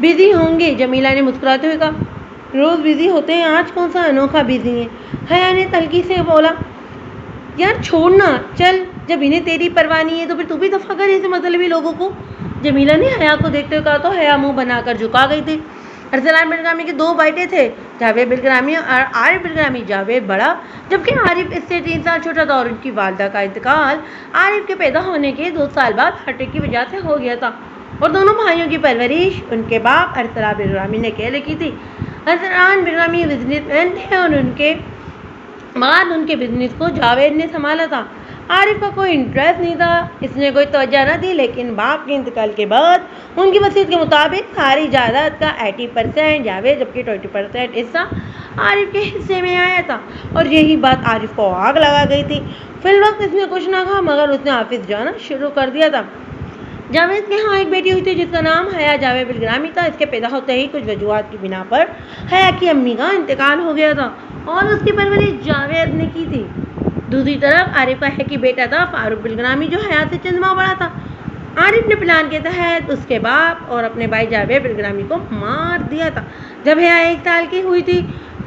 Busy ہوں گے، جمیلہ نے مسکراتے ہوئے کہا۔ روز بزی ہوتے ہیں، آج کون سا انوکھا بزی ہے؟ حیا نے تلخی سے بولا۔ یار چھوڑنا، چل، جب انہیں تیری پرواہ نہیں ہے تو پھر تو بھی دفع کر ایسے مطلبی لوگوں کو۔ جمیلہ نے حیا کو دیکھتے ہوئے کہا تو حیا منہ بنا کر جھکا گئی تھی۔ ارسلان بلگرامی کے 2 بیٹے تھے، جاوید بلگرامی اور عارف بلگرامی۔ جاوید بڑا جبکہ عارف اس سے 3 سال چھوٹا تھا، اور ان کی والدہ کا انتقال عارف کے پیدا ہونے کے 2 سال بعد ہارٹ اٹیک کی وجہ سے ہو گیا تھا، اور دونوں بھائیوں کی پرورش ان کے باپ ارسلان بلگرامی نے اکیلے کی تھی۔ ارسلان بلگرامی بزنس مین تھے اور ان کے بعد ان کے بزنس کو جاوید نے سنبھالا تھا۔ عارف کا کوئی انٹرسٹ نہیں تھا، اس نے کوئی توجہ نہ دی، لیکن باپ کے انتقال کے بعد ان کی وصیت کے مطابق ساری جائیداد کا 80% جاوید جبکہ 20% حصہ عارف کے حصے میں آیا تھا، اور یہی بات عارف کو آگ لگا گئی تھی۔ فی الوقت اس نے کچھ نہ کہا، مگر اس نے آفس جانا شروع کر دیا تھا۔ جاوید کے ہاں ایک بیٹی ہوئی تھی جس کا نام حیا جاوید بلگرامی تھا۔ اس کے پیدا ہوتے ہی کچھ وجوہات کی بنا پر حیا کی امی کا انتقال ہو گیا تھا، اور اس کی پرورش جاوید نے کی تھی۔ دوسری طرف عارف کا ایک ہی بیٹا تھا، فاروق بلگرامی، جو حیا سے چند ماہ بڑا تھا۔ عارف نے پلان کے تحت اس کے باپ اور اپنے بھائی جاوید بلگرامی کو مار دیا تھا۔ جب حیا 1 سال کی ہوئی تھی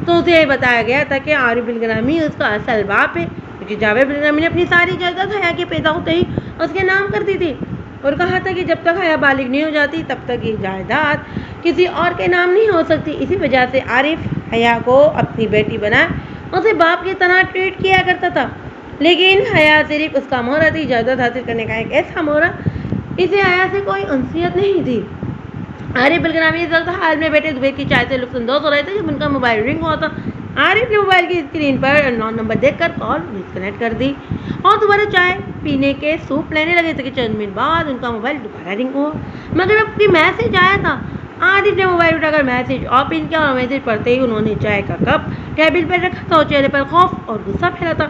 تو اسے بتایا گیا تھا کہ عارف بلگرامی اس کا اصل باپ ہے، کیونکہ جاوید بلگرامی نے اپنی ساری جائیداد حیا کے پیدا ہوتے ہی اس کے نام کر دی تھی، اور کہا تھا کہ جب تک حیا بالغ نہیں ہو جاتی تب تک یہ جائیداد کسی اور کے نام نہیں ہو سکتی۔ اسی وجہ سے عارف حیا کو اپنی بیٹی بنائے اسے باپ کی طرح ٹریٹ کیا کرتا تھا، لیکن حیا صرف اس کا مہرہ تھی، جائیداد حاصل کرنے کا ایک ایسا مہرہ۔ اسے حیا سے کوئی انسیت نہیں تھی۔ عارف بلگرامی اس وقت حال میں بیٹھے دوپہر کی چائے سے لطف اندوز ہو رہے تھے جب ان کا موبائل رنگ ہوا تھا۔ عارف نے موبائل کی اسکرین پر انون نمبر دیکھ کر کال ڈسکنیکٹ کر دی اور دوبارہ چائے پینے کے سوپ لینے لگے تھے کہ چند منٹ بعد ان کا موبائل دوبارہ رنگ ہوا، مگر اب بھی میسج آیا تھا۔ عارف نے موبائل اٹھا کر میسج اوپن کیا، اور میسج پڑھتے ہی انہوں نے چائے کا کپ ٹیبل پر رکھا تھا اور چہرے پر خوف اور غصہ پھیلا تھا۔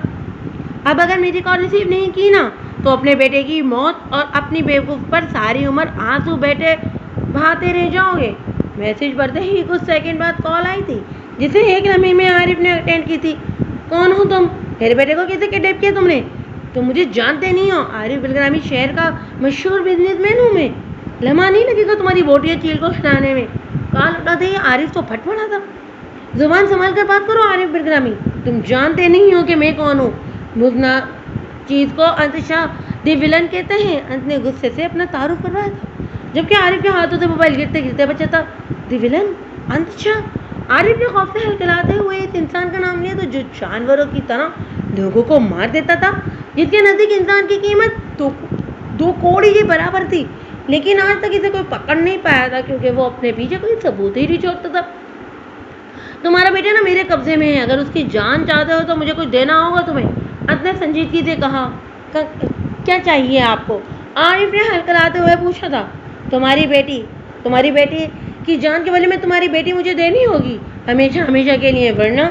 اب اگر میری کال ریسیو نہیں کی نا تو اپنے بیٹے کی موت اور اپنی بیوقوف پر ساری عمر آنسو بیٹے بہاتے رہ جاؤ گے۔ میسج پڑھتے ہی کچھ سیکنڈ بعد کال آئی تھی جسے ایک لمحے میں عارف نے اٹینڈ کی تھی۔ کون ہو تم؟ میرے بیٹے کو کیسے کڈنیپ کیا تم نے؟ تم مجھے جانتے نہیں ہو، عارف بلگرامی شہر کا مشہور بزنس مین ہوں میں، لمحہ نہیں لگے گا تمہاری بوٹیا چیل کو کھلانے میں۔ کال اٹھاتے ہی عارف تو پھٹ پڑا تھا۔ زبان سنبھال کر بات کرو عارف بلگرامی، تم جانتے نہیں ہو کہ میں کون ہوں۔ مزنا چیز کو انتشا دی ولن کہتے ہیں۔ انت نے غصے سے اپنا تعارف کروایا تھا جبکہ عارف کے ہاتھوں سے موبائل گرتے گرتے بچا تھا۔ دی ولن؟ انتشا؟ عارف نے خوف سے ہلکلاتے ہوئے اس انسان کا نام لیا تو جو جانوروں کی طرح لوگوں کو مار دیتا تھا، جس کے نزدیک انسان کی قیمت 2 کوڑی کے برابر تھی، لیکن آج تک اسے کوئی پکڑ نہیں پایا تھا کیونکہ وہ اپنے پیچھے کوئی ثبوت ہی نہیں چھوڑتا تھا۔ تمہارا بیٹا نا میرے قبضے میں ہے، اگر اس کی جان چاہتے ہو تو مجھے کچھ دینا ہوگا تمہیں۔ انت نے سنجیدگی سے کہا۔ کیا چاہیے آپ کو؟ عارف نے ہلکلاتے ہوئے پوچھا تھا۔ تمہاری بیٹی کی جان کے بدلے میں تمہاری بیٹی مجھے دینی ہوگی، ہمیشہ کے لیے، ورنہ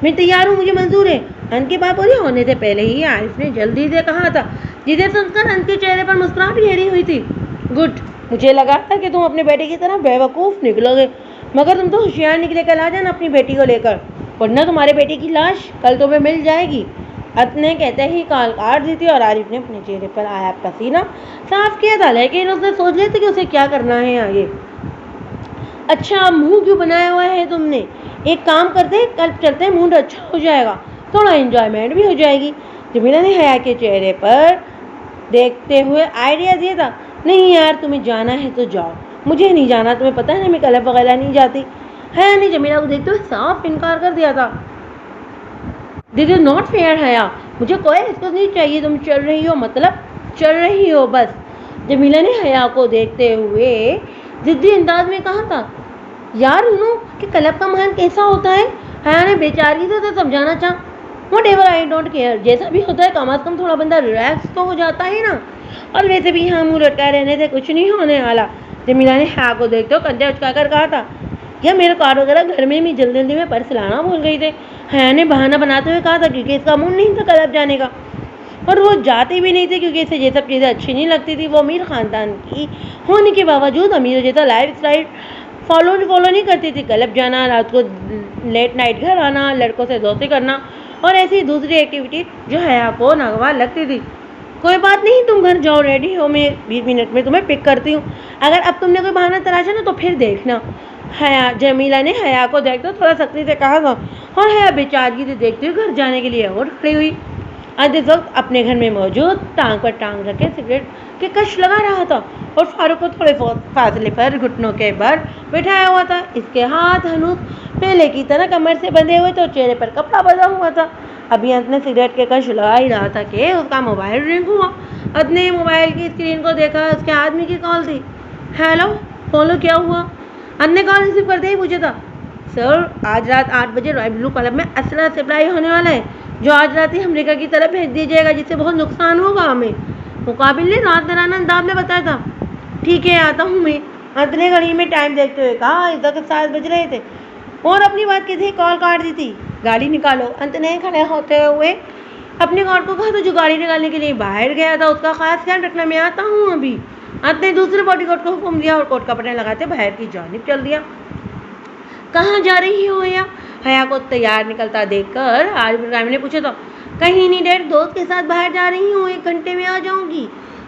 میں تیار ہوں، مجھے منظور ہے۔ انت کی بات پوری ہونے سے پہلے ہی عارف نے جلدی سے کہا تھا، جسے سن کر انت کے چہرے پر مسکراہٹ گھیری ہوئی تھی۔ گڈ، مجھے لگا تھا کہ تم اپنے بیٹے کی طرح بے وقوف نکلو گے، مگر تم تو ہوشیار نکلے۔ کل آ جانا اپنی بیٹی کو لے کر، ورنہ تمہارے بیٹے کی لاش کل تمہیں مل جائے گی۔ انت نے کہتے ہی کال کاٹ دی تھی اور عارف نے اپنے چہرے پر آیا پسینہ صاف کیا تھا، لیکن اس نے سوچ لیا تھا کہ اسے کیا کرنا ہے آگے۔ اچھا منہ کیوں بنایا ہوا ہے تم نے؟ ایک کام کرتے ہیں، کل چلتے ہیں، موڈ اچھا ہو جائے گا، تھوڑا انجوائمنٹ بھی ہو جائے گی۔ جمیلہ نے حیا کے چہرے پر دیکھتے ہوئے آئیڈیا دیا تھا۔ نہیں یار، تمہیں جانا ہے تو جاؤ، مجھے نہیں جانا، تمہیں پتہ ہے نا میں کلب وغیرہ نہیں جاتی۔ حیا نے جمیلہ کو دیکھتے ہوئے صاف انکار کر دیا تھا۔ دس از ناٹ فیئر حیا، مجھے کوئی ایکسکیوز نہیں چاہیے، تم چل رہی ہو مطلب چل رہی ہو بس۔ جمیلہ نے حیا کو دیکھتے ہوئے ضدی انداز میں کہا تھا۔ یار انو کہ کلب کا ماحول کیسا ہوتا ہے؟ حیا نے بیچارگی سے سمجھانا چاہا۔ What ever, I don't care, جیسا بھی ہوتا ہے کم از کم تھوڑا بندہ ریلیکس تو ہو جاتا ہے نا، اور ویسے بھی یہاں منہ لٹکائے رہنے سے کچھ نہیں ہونے والا۔ جمیلہ نے حیا کو دیکھتے ہوئے کندھے اچکا کر کہا تھا۔ یا میرا کارڈ وغیرہ گھر میں جلدی میں پرس لانا بھول گئی تھے، حیا نے بہانہ بناتے ہوئے کہا تھا، کیونکہ اس کا موڈ نہیں تھا کلب جانے کا، اور وہ جاتی بھی نہیں تھی کیونکہ اسے یہ سب چیزیں اچھی نہیں لگتی تھی۔ وہ امیر خاندان کی ہونے کے باوجود امیر جیسا لائف اسٹائل فالو نہیں کرتی تھی۔ کلب جانا، رات کو لیٹ نائٹ گھر آنا، لڑکوں سے دوستی کرنا اور ایسی دوسری ایکٹیویٹی جو حیا کو ناگوار لگتی تھی، کوئی بات نہیں، تم گھر جاؤ، ریڈی ہو، میں 20 منٹ میں تمہیں پک کرتی ہوں، اگر اب تم نے کوئی بہانہ تراشا نا تو پھر دیکھنا۔ جمیلہ نے حیا کو دیکھتے تھوڑا سختی سے کہا تھا، اور حیا بیچارگی سے دیکھتے ہوئے گھر جانے کے لیے اٹھ کھڑی ہوئی۔ اس وقت اپنے گھر میں موجود ٹانگ پر ٹانگ رکھے سگریٹ کے کش لگا رہا تھا اور فاروق کو تھوڑے فاصلے پر گھٹنوں کے بل بٹھایا ہوا تھا۔ اس کے ہاتھ ہنوز پہلے کی طرح کمر سے بندھے ہوئے تھے اور چہرے پر کپڑا بندھا ہوا تھا۔ ابھی انت نے سگریٹ کے کش لگا ہی رہا تھا کہ اس کا موبائل رنگ ہوا۔ انت نے موبائل کی اسکرین کو دیکھا، اس کے آدمی کی کال تھی۔ ہیلو، بولو کیا ہوا؟ انت نے کال ریسیو کرتے ہی پوچھا تھا، سر آج رات 8 بجے رائل بلو کلب میں اسلحہ سپلائی ہونے والا ہے جو آج رات ہی امریکہ کی طرف بھیج دیا جائے گا، جس سے بہت نقصان ہوگا ہمیں، مقابل نے رات درانا انداز میں بتایا تھا۔ ٹھیک ہے، آتا ہوں میں، انت نے گھڑی میں ٹائم دیکھتے ہوئے کہا۔ اس وقت 7 بج رہے تھے اور اپنی بات کی تھی کال کاٹ دی تھی۔ گاڑی نکالو، انت نے کھڑے ہوتے ہوئے اپنے گارڈ کو کہا تو جو گاڑی نکالنے کے لیے باہر گیا تھا، اس کا خاص خیال رکھنا، میں آتا ہوں ابھی۔ انت نے دوسرے باڈی گارڈ کو حکم دیا اور کوٹ کا بٹن لگاتے باہر کی جانب چل دیا۔ کہاں جا رہی ہو حیا؟ حیا کو تیار نکلتا دیکھ کر عارف ابراہیمی نے پوچھا تھا۔ کہیں نہیں ڈیڈ، دوست کے ساتھ باہر جا رہی ہوں، 1 گھنٹے میں آ جاؤں گی،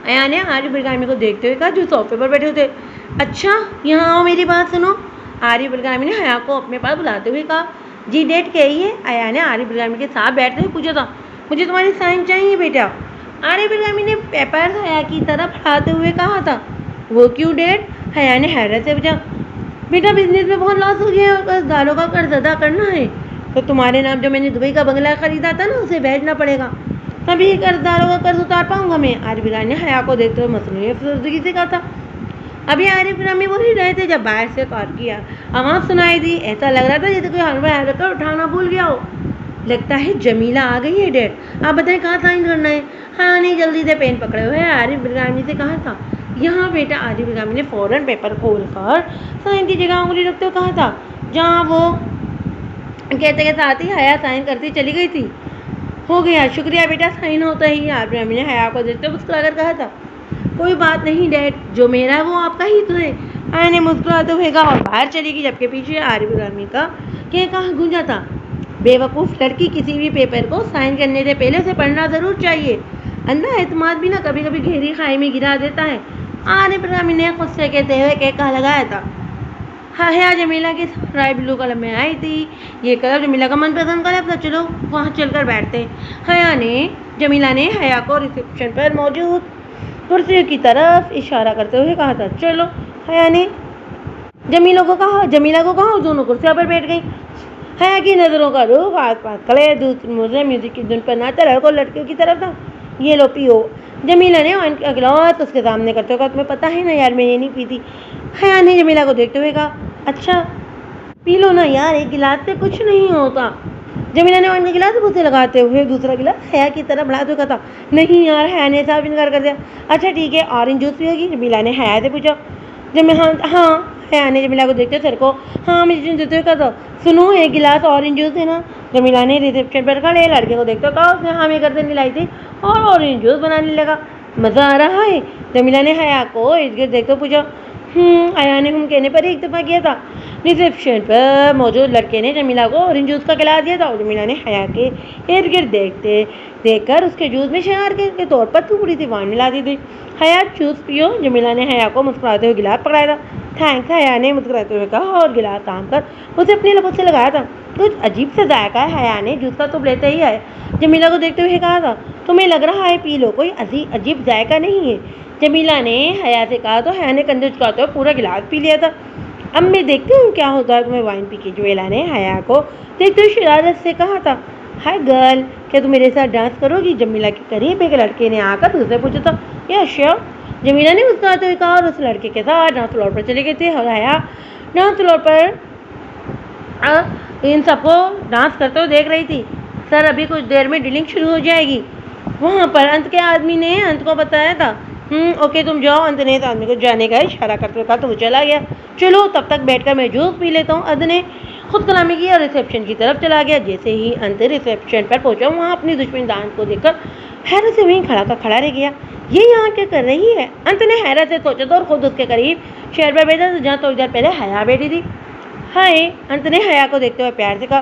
حیا نے عارف ابراہیمی کو دیکھتے ہوئے کہا جو صوفے پر بیٹھے ہوتے۔ اچھا، یہاں آؤ، میری بات سنو، عارف ابراہیمی نے حیا کو اپنے پاس بلاتے ہوئے کہا۔ جی ڈیڈ کہیے، حیا نے عارف ابراہیمی کے ساتھ بیٹھتے ہوئے پوچھا تھا۔ مجھے تمہاری سائن چاہیے بیٹا، عارف ابراہیمی نے پیپر حیا کی طرف بڑھاتے ہوئے کہا تھا۔ وہ کیوں ڈیڈ؟ حیا نے حیرت سے پوچھا۔ بیٹا بزنس میں بہت لاس ہو گیا ہے اور بس داروں کا قرض ادا کرنا ہے، تو تمہارے نام جو میں نے دبئی کا بنگلہ خریدا تھا نا، اسے بھیجنا پڑے گا، تبھی قرض داروں کا قرض اتار پاؤں گا میں، عارف ابراہیمی نے حیا کو دیکھتے ہوئے مصنوعی افسردگی سے کہا تھا۔ ابھی عارف ابراہیمی بول ہی رہے تھے جب باہر سے کال کیا آواز سنائی دی، ایسا لگ رہا تھا جیسے کوئی ہر کر اٹھانا بھول گیا ہو۔ لگتا ہے جمیلہ آ گئی ہے ڈیڈ، آپ بتائیں کہاں سائن کرنا ہے؟ ہاں نہیں، جلدی سے پین پکڑے ہوئے عارف ابراہیمی سے کہا تھا۔ یہاں بیٹا، عارف ابراہیمی نے فوراً پیپر کھول کر سائن کی جگہ انگلی رکھتے ہوئے کہا تھا، جہاں وہ کہتے کے ساتھ ہی حیا سائن کرتی چلی گئی تھی۔ ہو گیا، شکریہ بیٹا، سائن ہوتا ہی عارف ابراہیمی نے حیا کو دیکھتے ہوئے مسکرا کر کہا تھا۔ کوئی بات نہیں ڈیڈ، جو میرا ہے وہ آپ کا ہی تو ہے، حیا نے مسکراتے ہوئے کہا اور باہر چلی گئی، جبکہ پیچھے عارف ابراہیمی کا کہا گونجا تھا، بے وقوف لڑکی، کسی بھی پیپر کو سائن کرنے سے پہلے اسے پڑھنا ضرور چاہیے، اندھا اعتماد بھی نہ کبھی کبھی گہری خائی میں گرا دیتا ہے، عارف ابراہیمی نے غصے کہتے ہوئے کہا لگایا تھا۔ حیا جمیلہ کے ساتھ رائل بلو کلب میں آئی تھی، یہ کلب جمیلہ کا من پسند کلب تھا، چلو وہاں چل کر بیٹھتے ہیں۔ جمیلہ نے حیا کو ریسیپشن پر موجود کرسیوں کی طرف اشارہ کرتے ہوئے کہا تھا۔ چلو، حیا نے جمیلہ کو کہا اور دونوں کرسیوں پر بیٹھ گئی۔ حیا کی نظروں کا رخ آس پاس کھڑے دوسری موزے میوزک کی دھن پر ناچا لڑکوں لڑکیوں کی طرف تھا۔ یہ لو پیو، جمیلہ نے وائن کا گلاس اس کے سامنے کرتے ہوئے کہا، تمہیں پتہ ہے نا یار، میں یہ نہیں پیتی۔ حیا نے جمیلہ کو دیکھتے ہوئے کہا، اچھا پی لو نا یار، 1 گلاس سے کچھ نہیں ہوتا۔ جمیلہ نے وائن کا گلاس منہ سے لگاتے ہوئے دوسرا گلاس حیا کی طرف بڑھاتے ہوئے کہا تھا، نہیں یار، حیا نے صاف انکار کر دیا۔ اچھا ٹھیک ہے، اورنج جوس پیو گی؟ جمیلہ نے حیا سے پوچھا۔ ہاں، حیا نے جمیلہ کو دیکھتے سر کو ہاں میں دیتے ہوئے کہا تھا، سنو 1 گلاس اورنج جوس دینا۔ جمیلہ نے ریسیپشن پر کھڑے لڑکے کو دیکھتے کہا، اس نے ہاں میں کرتے لائی تھی اور اورنج جوس بنانے لگا، مزہ آ رہا ہے؟ جمیلہ نے حیا کو ارد گرد دیکھتے پوچھا۔ حیا نے کہنے پر ایک دفعہ کیا تھا۔ ریسیپشن پر موجود لڑکے نے جمیلہ کو اورنج جوس کا گلاس دیا تھا اور جمیلہ نے حیا کے ارد گرد دیکھ کر اس کے جوس میں شہار کے طور پر تھوڑی سی وائن ملا دی تھی۔ حیا جوس پیو، جمیلہ نے حیا کو مسکراتے ہوئے گلاس پکڑایا تھا۔ تھینکس، حیا نے مسکراتے ہوئے کہا اور گلاس تام کر اسے اپنے لبوں سے لگایا تھا۔ کچھ عجیب سے ذائقہ ہے، حیا نے جوس کا تپ لیتے ہی جمیلہ کو دیکھتے ہوئے کہا تھا، تمہیں لگ رہا ہے پی لو، کوئی عجیب ذائقہ نہیں ہے۔ جمیلہ نے حیا سے کہا تو حیا نے کندھے جھکاتے ہوئے پورا گلاس پی لیا تھا۔ اب میں دیکھتی ہوں کیا ہوتا ہے تمہیں وائن پی کے، جمیلہ نے حیا کو دیکھتے ہوئے شرارت سے کہا تھا۔ ہائی گرل، کیا تم میرے ساتھ ڈانس کرو گی؟ جمیلہ کے قریب ایک لڑکے نے آ کر اسے پوچھا تھا۔ یا شیور، جمیلہ نے مسکراتے ہوئے کہا اور اس لڑکے کے ساتھ ڈانس فلور پر چلے گئے تھے اور حیا ڈانس فلور پر ان سب کو ڈانس کرتے ہوئے دیکھ رہی تھی۔ سر ابھی کچھ دیر میں ڈرلنگ شروع ہو جائے گی، وہاں پر انت کے آدمی نے انت کو بتایا تھا۔ اوکے تم جاؤ، انت نے آدمی کو جانے کا اشارہ کرتے ہوئے کہا تو وہ چلا گیا۔ چلو تب تک بیٹھ کر میں جوس پی لیتا ہوں، انت نے خود کلامی کی اور ریسیپشن کی طرف چلا گیا۔ جیسے ہی انت ریسیپشن پر پہنچا، وہاں اپنی دشمن دان کو دیکھ کر حیرت سے وہیں کھڑا رہ گیا۔ یہ یہاں کیا کر رہی ہے؟ انت نے حیرت سے سوچا تھا اور خود اس کے قریب چیئر پر بیٹھا تھا جہاں تھوڑی دیر پہلے حیا بیٹھی تھی۔ ہائے، انت نے حیا کو دیکھتے ہوئے پیار سے کہا،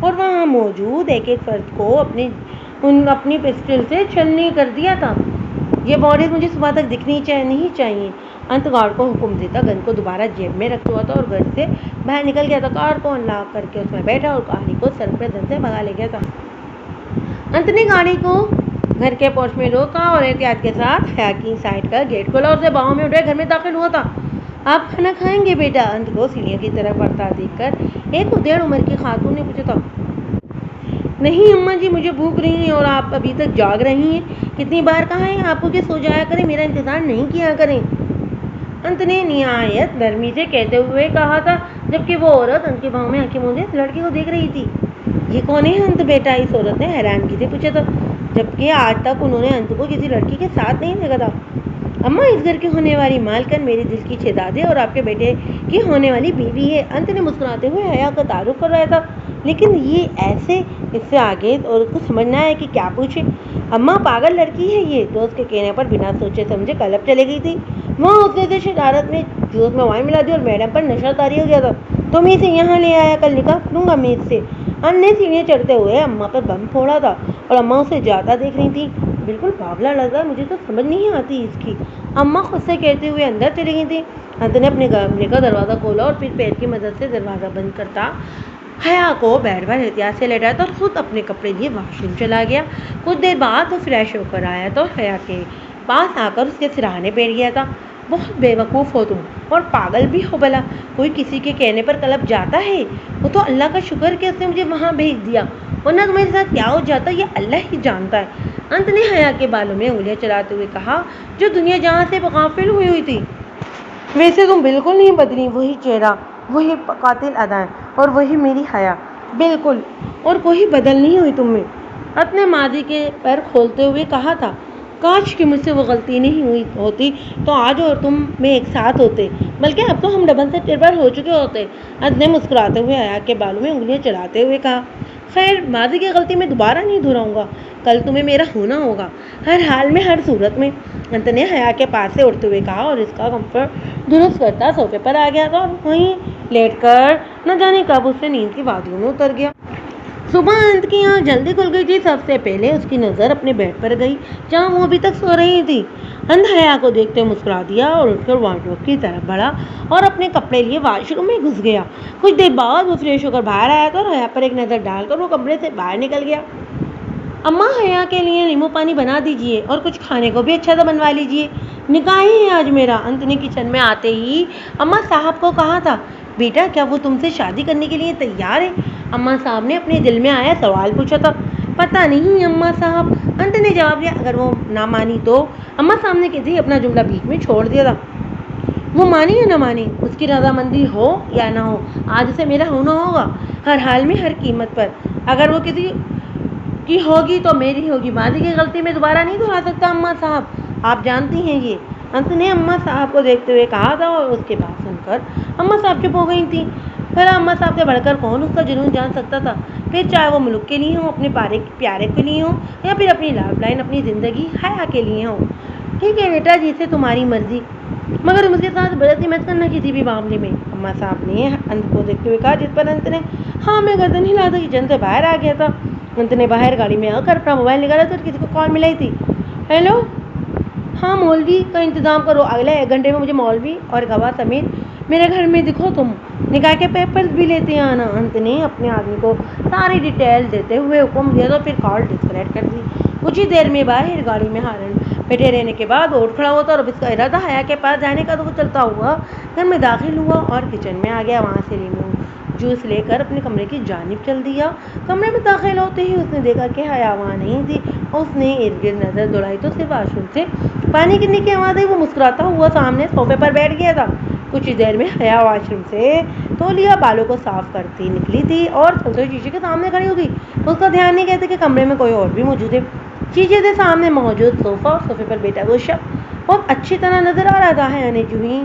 اور وہاں موجود ایک ایک فرد کو اپنی پسٹل سے چھلنی کر دیا تھا۔ یہ باڈیز مجھے صبح تک دکھنی نہیں چاہیے۔ انت گارڈ کو حکم دیتا، گن کو دوبارہ جیب میں رکھ ہوا تھا اور گھر سے باہر نکل گیا تھا۔ کار کو انلاک کر کے اس میں بیٹھا اور گاڑی کو سر پہ دھن سے بھگا لے گیا تھا۔ انت نے گاڑی کو گھر کے پورچ میں روکا اور احتیاط کے ساتھ حیا کی سائڈ کا گیٹ کھولا اور اسے باہوں میں اٹھائے گھر میں داخل ہوا تھا۔ آپ کھانا کھائیں گے بیٹا؟ انت کو سیڑھیوں کی طرف بڑھتا دیکھ کر ایک 1.5 عمر کی خاتون نے پوچھا تھا۔ نہیں اماں جی، مجھے بھوک رہی ہے اور آپ ابھی تک جاگ رہی ہیں۔ کتنی بار کہا ہے آپ کو کہ سو جایا کریں، میرا انتظار نہیں کیا کریں؟ انت نے نہایت نرمی سے کہتے ہوئے کہا تھا، جبکہ وہ عورت انت کے باہوں میں آنکھیں موندے اس لڑکی کو دیکھ رہی تھی۔ یہ کون ہے انت بیٹا؟ اس عورت نے حیرانگی سے پوچھا تھا، جبکہ آج تک انہوں نے انت کو کسی لڑکی کے ساتھ نہیں دیکھا تھا۔ اماں، اس گھر کی ہونے والی مالکن میرے دل کی شہزادی اور آپ کے بیٹے کی ہونے والی بیوی ہے۔ انت نے مسکراتے ہوئے حیا کا تعارف کروایا تھا، لیکن یہ ایسے اس سے آگے اور اس کو سمجھنا ہے کہ کیا پوچھے۔ اماں، پاگل لڑکی ہے یہ، دوست کے کہنے پر بنا سوچے سمجھے کلب چلے گئی تھی۔ وہاں اس نے شرارت میں جوس میں وائن ملا دی اور میڈم پر نشہ طاری ہو گیا تھا۔ تم اسے یہاں لے آیا، کل نکاح کروں گا میں اس سے۔ انت نے سیڑھیاں چڑھتے ہوئے اماں پر بم پھوڑا تھا اور اماں اسے جاتا دیکھ رہی تھی۔ بالکل باولا لگ رہا ہے، مجھے تو سمجھ نہیں آتی اس کی، اماں خود سے کہتے ہوئے اندر چلی گئی تھی۔ انت نے اپنے کمرے کا دروازہ کھولا اور پھر پیر کی مدد سے دروازہ بند کرتا حیا کو بیڈ پر احتیاط سے لیٹایا اور خود اپنے کپڑے لیے واش روم چلا گیا۔ کچھ دیر بعد وہ فریش ہو کر آیا تو حیا کے پاس آ کر اس کے سرہانے بیٹھ گیا تھا۔ بہت بے وقوف ہو تم، اور پاگل بھی ہو بھلا، کوئی کسی کے کہنے پر کلب جاتا ہے؟ وہ تو اللہ کا شکر کہ اس نے مجھے وہاں بھیج دیا، ورنہ تمہارے ساتھ کیا ہو جاتا یہ اللہ ہی جانتا ہے۔ انت نے حیا کے بالوں میں انگلیاں چلاتے ہوئے کہا، جو دنیا جہاں سے غافل ہوئی تھی۔ ویسے تم بالکل نہیں بدلی، وہی چہرہ، وہی قاتل ادائیں اور وہی میری حیا، بالکل، اور کوئی بدل نہیں ہوئی تم میں۔ انت نے ماضی کے پر کھولتے ہوئے کہا تھا، کاش کہ مجھ سے وہ غلطی نہیں ہوئی ہوتی تو آج اور تم میں ایک ساتھ ہوتے، بلکہ اب تو ہم ڈبل سے ٹربل ہو چکے ہوتے۔ انت نے مسکراتے ہوئے حیا کے بالوں میں انگلیاں چلاتے ہوئے کہا، خیر، ماضی کی غلطی میں دوبارہ نہیں دہراؤں گا، کل تمہیں میرا ہونا ہوگا، ہر حال میں، ہر صورت میں۔ انت نے حیا کے پاس سے اٹھتے ہوئے کہا اور اس کا کمفرٹ درست کرتا صوفے پر آ گیا تھا اور وہیں لیٹ کر نہ جانے کب اس سے نیند کی وادیوں میں اتر گیا۔ صبح انت کی آنکھ جلدی کھل گئی تھی۔ سب سے پہلے اس کی نظر اپنے بیڈ پر گئی جہاں وہ ابھی تک سو رہی تھی۔ انت حیا کو دیکھتے مسکرا دیا اور اٹھ کر وارڈروب کی طرف بڑھا اور اپنے کپڑے لیے واش روم میں گھس گیا۔ کچھ دیر بعد وہ فریش ہو کر باہر آیا تھا اور حیا پر ایک نظر ڈال کر وہ کمرے سے باہر نکل گیا۔ اماں، حیا کے لیے لیمو پانی بنا دیجیے اور کچھ کھانے کو بھی اچھا سا بنوا لیجیے، نکاح ہے آج میرا۔ انت نے کچن میں آتے ہی اماں صاحب کو کہا تھا، بیٹا کیا وہ تم سے شادی کرنے کے لیے تیار ہے؟ اماں صاحب نے اپنے دل میں آیا سوال پوچھا تھا۔ پتہ نہیں اماں صاحب، انت نے جواب دیا، اگر وہ نہ مانی تو؟ اماں صاحب نے کسی اپنا جملہ بیچ میں چھوڑ دیا تھا۔ وہ مانی یا نہ مانی، اس کی رضامندی ہو یا نہ ہو، آج سے میرا ہونا ہوگا، ہر حال میں، ہر قیمت پر۔ اگر وہ کسی کی ہوگی تو میری ہوگی، ماضی کی غلطی میں دوبارہ نہیں دہرا سکتا اماں صاحب، آپ جانتی ہیں یہ۔ انت نے اماں صاحب کو دیکھتے ہوئے کہا تھا اور اس کے بات سن کر اماں صاحب چپ ہو گئی تھیں۔ بھلا اماں صاحب سے بڑھ کر کون اس کا جنون جان سکتا تھا، پھر چاہے وہ ملک کے لیے ہوں، اپنے پیارے کے لیے ہوں، یا پھر اپنی لائف لائن، اپنی زندگی حیا کے لیے ہوں۔ ٹھیک ہے بیٹا، جیسے تمہاری مرضی، مگر مجھ کے ساتھ برتی مت کرنا کسی بھی معاملے میں، اماں صاحب نے انت کو دیکھتے ہوئے کہا، جس پر انت نے ہاں میں گردن ہلاتا کچن سے باہر آ گیا تھا۔ انت نے باہر گاڑی میں آ کر اپنا موبائل نکالا تو کسی کو کال ملائی تھی۔ ہیلو، ہاں مولوی کا انتظام کرو، اگلے 1 گھنٹے میں مجھے مولوی اور گواہ سمیت میرے گھر میں دکھو، تم نکاح کے پیپرز بھی لیتے آنا۔ انت نے اپنے آدمی کو ساری ڈیٹیل دیتے ہوئے حکم دیا تو پھر کال ڈسکنیکٹ کر دی۔ کچھ ہی دیر میں باہر گاڑی میں ہارن بیٹھے رہنے کے بعد وہ اٹھ کھڑا ہوا تھا اور اب اس کا ارادہ حیا کے پاس جانے کا، تو وہ چلتا ہوا گھر میں داخل ہوا اور کچن میں آ گیا، وہاں سے لیمو جوس لے کر اپنے کمرے کی جانب چل دیا۔ کمرے میں داخل ہوتے ہی اس نے دیکھا کہ حیا وہاں نہیں تھی۔ اس نے ارد گرد نظر دوڑائی تو صرف واش روم سے پانی گرنے کی آواز آئی۔ وہ مسکراتا ہوا سامنے صوفے پر بیٹھ گیا تھا۔ کچھ ہی دیر میں حیا واش روم سے تولیہ بالوں کو صاف کرتی نکلی تھی اور چلتے ہوئے شیشے کے سامنے کھڑی ہو گئی۔ اس کا دھیان نہیں کہتے کہ کمرے میں کوئی اور بھی موجود ہے۔ شیشے کے سامنے موجود صوفہ اور صوفے پر بیٹھا وہ شخص بہت اچھی طرح نظر آ رہا تھا۔ حیا نے جو ہی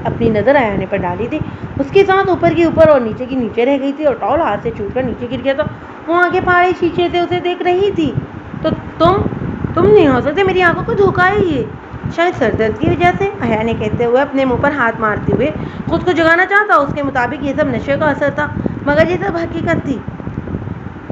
اپنی نظر حیا نے پر ڈالی تھی، اس کی سانس اوپر کی اوپر اور نیچے کی نیچے رہ گئی تھی اور ٹاول ہاتھ سے چھوٹ کر نیچے گر گیا تھا۔ وہ آنکھیں پھاڑے شیشے سے اسے دیکھ رہی تھی۔ تو تم نہیں ہو سکتے، میری آنکھوں کو دھوکا ہے یہ، شاید سر درد کی وجہ سے، حیا نے کہتے ہوئے اپنے منہ پر ہاتھ مارتے ہوئے خود کو جگانا چاہتا۔ اس کے مطابق یہ سب نشے کا اثر تھا، مگر یہ سب حقیقت تھی۔